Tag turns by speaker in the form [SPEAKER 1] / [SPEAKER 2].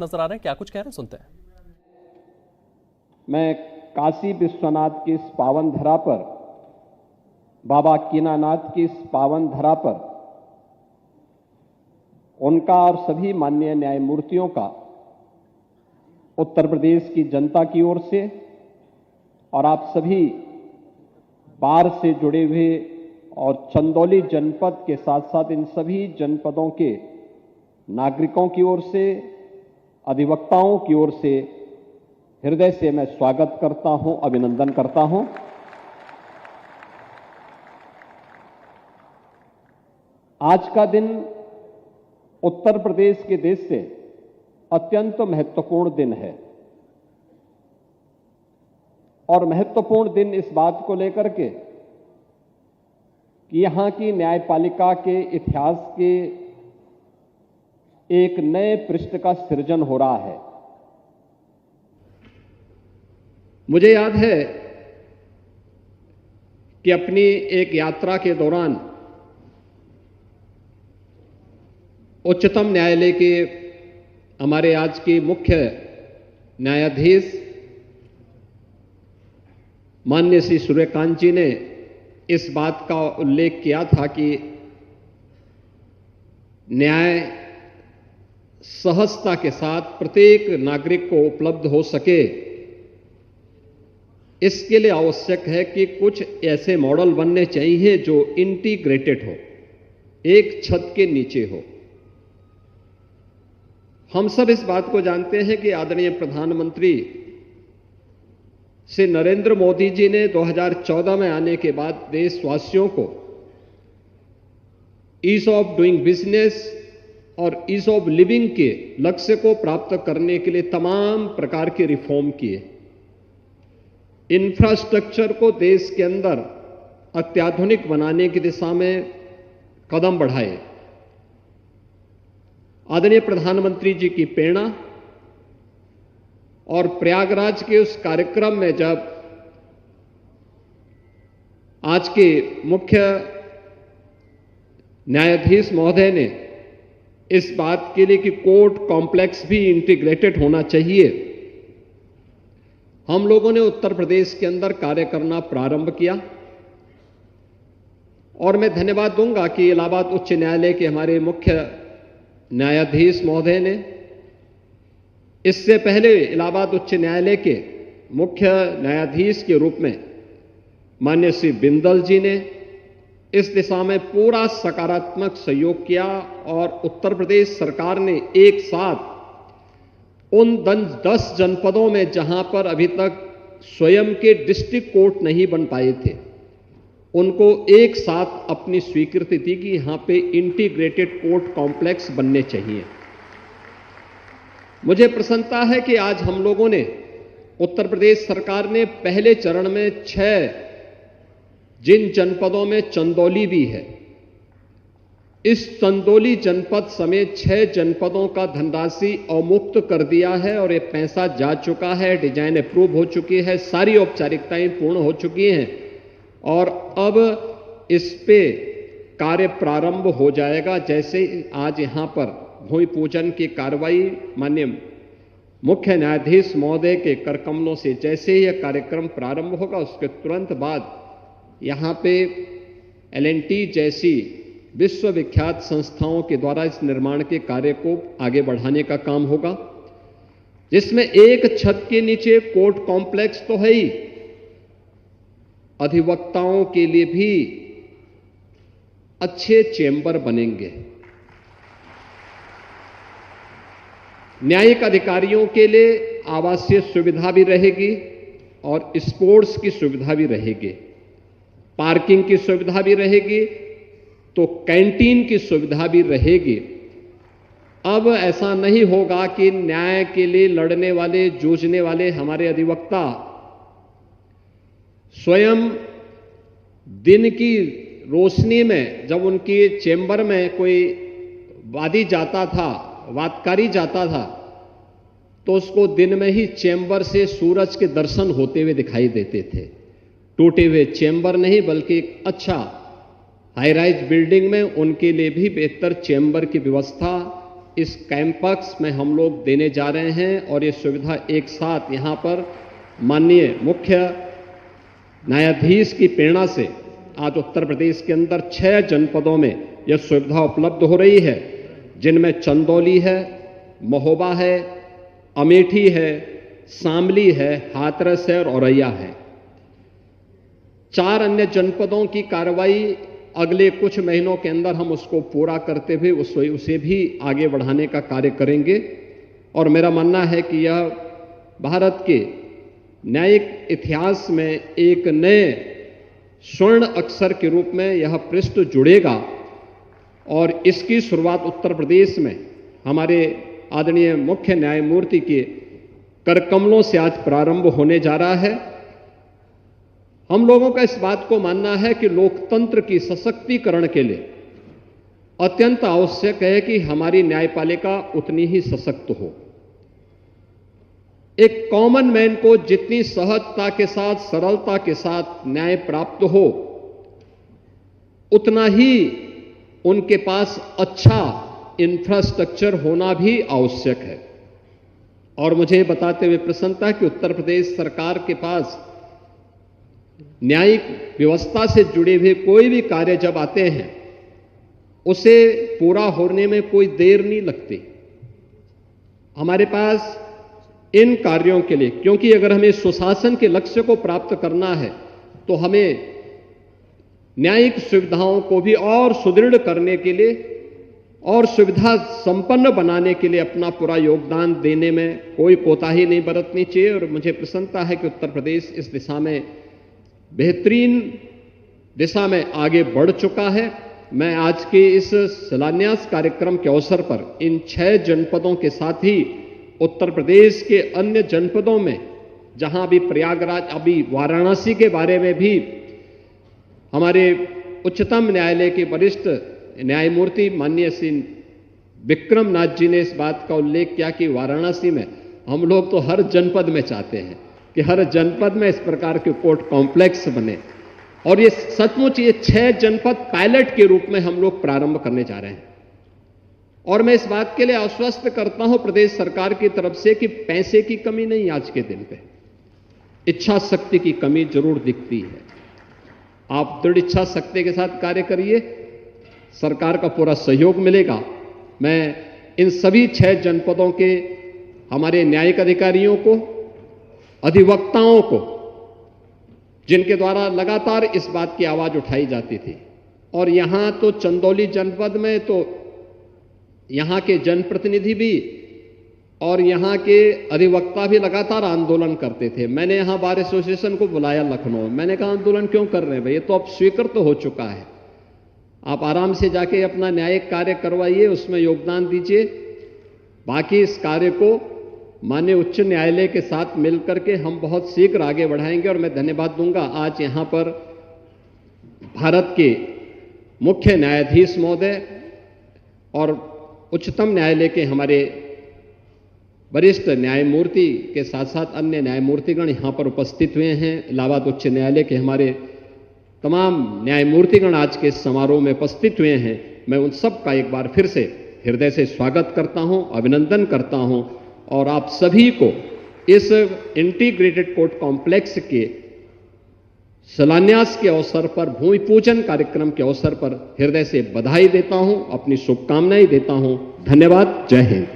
[SPEAKER 1] नजर आ रहे हैं, क्या कुछ कह रहे हैं, सुनते हैं।
[SPEAKER 2] मैं काशी विश्वनाथ की इस पावन धरा पर, बाबा कीनानाथ की इस पावन धरा पर उनका और सभी माननीय न्यायमूर्तियों का उत्तर प्रदेश की जनता की ओर से और आप सभी बार से जुड़े हुए और चंदौली जनपद के साथ साथ इन सभी जनपदों के नागरिकों की ओर से, अधिवक्ताओं की ओर से हृदय से मैं स्वागत करता हूं, अभिनंदन करता हूं। आज का दिन उत्तर प्रदेश के देश से अत्यंत महत्वपूर्ण दिन है और महत्वपूर्ण दिन इस बात को लेकर के कि यहां की न्यायपालिका के इतिहास के एक नए पृष्ठ का सृजन हो रहा है। मुझे याद है कि अपनी एक यात्रा के दौरान उच्चतम न्यायालय के हमारे आज के मुख्य न्यायाधीश माननीय श्री सूर्यकांत जी ने इस बात का उल्लेख किया था कि न्याय सहजता के साथ प्रत्येक नागरिक को उपलब्ध हो सके, इसके लिए आवश्यक है कि कुछ ऐसे मॉडल बनने चाहिए जो इंटीग्रेटेड हो, एक छत के नीचे हो। हम सब इस बात को जानते हैं कि आदरणीय प्रधानमंत्री श्री नरेंद्र मोदी जी ने 2014 में आने के बाद देशवासियों को ईज ऑफ डूइंग बिजनेस और ईज ऑफ लिविंग के लक्ष्य को प्राप्त करने के लिए तमाम प्रकार के रिफॉर्म किए। इंफ्रास्ट्रक्चर को देश के अंदर अत्याधुनिक बनाने की दिशा में कदम बढ़ाए। आदरणीय प्रधानमंत्री जी की प्रेरणा और प्रयागराज के उस कार्यक्रम में जब आज के मुख्य न्यायाधीश महोदय ने इस बात के लिए कि कोर्ट कॉम्प्लेक्स भी इंटीग्रेटेड होना चाहिए, हम लोगों ने उत्तर प्रदेश के अंदर कार्य करना प्रारंभ किया। और मैं धन्यवाद दूंगा कि इलाहाबाद उच्च न्यायालय के हमारे मुख्य न्यायाधीश महोदय ने, इससे पहले इलाहाबाद उच्च न्यायालय के मुख्य न्यायाधीश के रूप में माननीय श्री बिंदल जी ने इस दिशा में पूरा सकारात्मक सहयोग किया और उत्तर प्रदेश सरकार ने एक साथ उन 10 जनपदों में जहां पर अभी तक स्वयं के डिस्ट्रिक्ट कोर्ट नहीं बन पाए थे, उनको एक साथ अपनी स्वीकृति दी कि यहां पे इंटीग्रेटेड कोर्ट कॉम्प्लेक्स बनने चाहिए। मुझे प्रसन्नता है कि आज हम लोगों ने, उत्तर प्रदेश सरकार ने पहले चरण में 6 जिन जनपदों में चंदौली भी है, इस चंदौली जनपद समेत 6 जनपदों का धनराशि अवमुक्त कर दिया है और ये पैसा जा चुका है, डिजाइन अप्रूव हो चुकी है, सारी औपचारिकताएं पूर्ण हो चुकी हैं और अब इस पे कार्य प्रारंभ हो जाएगा। जैसे आज यहां पर भूमि पूजन की कार्रवाई माननीय मुख्य न्यायाधीश महोदय के करकमलों से जैसे ही यह कार्यक्रम प्रारंभ होगा, उसके तुरंत बाद यहां पे L&T जैसी विश्वविख्यात संस्थाओं के द्वारा इस निर्माण के कार्य को आगे बढ़ाने का काम होगा, जिसमें एक छत के नीचे कोर्ट कॉम्प्लेक्स तो है ही, अधिवक्ताओं के लिए भी अच्छे चेंबर बनेंगे, न्यायिक अधिकारियों के लिए आवासीय सुविधा भी रहेगी और स्पोर्ट्स की सुविधा भी रहेगी, पार्किंग की सुविधा भी रहेगी, तो कैंटीन की सुविधा भी रहेगी। अब ऐसा नहीं होगा कि न्याय के लिए लड़ने वाले, जूझने वाले हमारे अधिवक्ता स्वयं दिन की रोशनी में जब उनकी चेंबर में कोई वादी जाता था, वादकारी जाता था, तो उसको दिन में ही चेंबर से सूरज के दर्शन होते हुए दिखाई देते थे। टूटे हुए चेंबर नहीं बल्कि एक अच्छा हाई राइज बिल्डिंग में उनके लिए भी बेहतर चेंबर की व्यवस्था इस कैंपस में हम लोग देने जा रहे हैं और ये सुविधा एक साथ यहां पर माननीय मुख्य न्यायाधीश की प्रेरणा से आज उत्तर प्रदेश के अंदर 6 जनपदों में यह सुविधा उपलब्ध हो रही है, जिनमें चंदौली है, महोबा है, अमेठी है, शामली है, हाथरस है और औरैया है। 4 अन्य जनपदों की कार्रवाई अगले कुछ महीनों के अंदर हम उसको पूरा करते हुए उसे भी आगे बढ़ाने का कार्य करेंगे। और मेरा मानना है कि यह भारत के न्यायिक इतिहास में एक नए स्वर्ण अक्षर के रूप में यह पृष्ठ जुड़ेगा और इसकी शुरुआत उत्तर प्रदेश में हमारे आदरणीय मुख्य न्यायमूर्ति के करकमलों से आज प्रारंभ होने जा रहा है। हम लोगों का इस बात को मानना है कि लोकतंत्र की सशक्तिकरण के लिए अत्यंत आवश्यक है कि हमारी न्यायपालिका उतनी ही सशक्त हो। एक कॉमन मैन को जितनी सहजता के साथ, सरलता के साथ न्याय प्राप्त हो, उतना ही उनके पास अच्छा इंफ्रास्ट्रक्चर होना भी आवश्यक है। और मुझे बताते हुए प्रसन्नता है कि उत्तर प्रदेश सरकार के पास न्यायिक व्यवस्था से जुड़े हुए कोई भी कार्य जब आते हैं, उसे पूरा होने में कोई देर नहीं लगती। हमारे पास इन कार्यों के लिए, क्योंकि अगर हमें सुशासन के लक्ष्य को प्राप्त करना है तो हमें न्यायिक सुविधाओं को भी और सुदृढ़ करने के लिए और सुविधा संपन्न बनाने के लिए अपना पूरा योगदान देने में कोई कोताही नहीं बरतनी चाहिए। और मुझे प्रसन्नता है कि उत्तर प्रदेश इस दिशा में बेहतरीन दिशा में आगे बढ़ चुका है। मैं आज के इस शिलान्यास कार्यक्रम के अवसर पर इन 6 जनपदों के साथ ही उत्तर प्रदेश के अन्य जनपदों में, जहां अभी प्रयागराज, अभी वाराणसी के बारे में भी हमारे उच्चतम न्यायालय के वरिष्ठ न्यायमूर्ति माननीय श्री विक्रम नाथ जी ने इस बात का उल्लेख किया कि वाराणसी में हम लोग तो हर जनपद में चाहते हैं कि हर जनपद में इस प्रकार के कोर्ट कॉम्प्लेक्स बने। और ये सचमुच ये 6 जनपद पायलट के रूप में हम लोग प्रारंभ करने जा रहे हैं। और मैं इस बात के लिए आश्वस्त करता हूं प्रदेश सरकार की तरफ से कि पैसे की कमी नहीं आज के दिन पे, इच्छा शक्ति की कमी जरूर दिखती है। आप दृढ़ इच्छा शक्ति के साथ कार्य करिए, सरकार का पूरा सहयोग मिलेगा। मैं इन सभी 6 जनपदों के हमारे न्यायिक अधिकारियों को, अधिवक्ताओं को, जिनके द्वारा लगातार इस बात की आवाज उठाई जाती थी, और यहां तो चंदौली जनपद में तो यहां के जनप्रतिनिधि भी और यहां के अधिवक्ता भी लगातार आंदोलन करते थे। मैंने यहां बार एसोसिएशन को बुलाया लखनऊ, मैंने कहा आंदोलन क्यों कर रहे हैं भाई, ये तो अब स्वीकृत तो हो चुका है, आप आराम से जाके अपना न्यायिक कार्य करवाइए, उसमें योगदान दीजिए। बाकी इस कार्य को माननीय उच्च न्यायालय के साथ मिलकर के हम बहुत शीघ्र आगे बढ़ाएंगे। और मैं धन्यवाद दूंगा आज यहां पर भारत के मुख्य न्यायाधीश महोदय और उच्चतम न्यायालय के हमारे वरिष्ठ न्यायमूर्ति के साथ साथ अन्य न्यायमूर्तिगण यहां पर उपस्थित हुए हैं। इलाहाबाद उच्च न्यायालय के हमारे तमाम न्यायमूर्तिगण आज के समारोह में उपस्थित हुए हैं। मैं उन सब का एक बार फिर से हृदय से स्वागत करता हूं, अभिनंदन करता हूं और आप सभी को इस इंटीग्रेटेड कोर्ट कॉम्प्लेक्स के शिलान्यास के अवसर पर, भूमि पूजन कार्यक्रम के अवसर पर हृदय से बधाई देता हूं, अपनी शुभकामनाएं देता हूं। धन्यवाद। जय हिंद।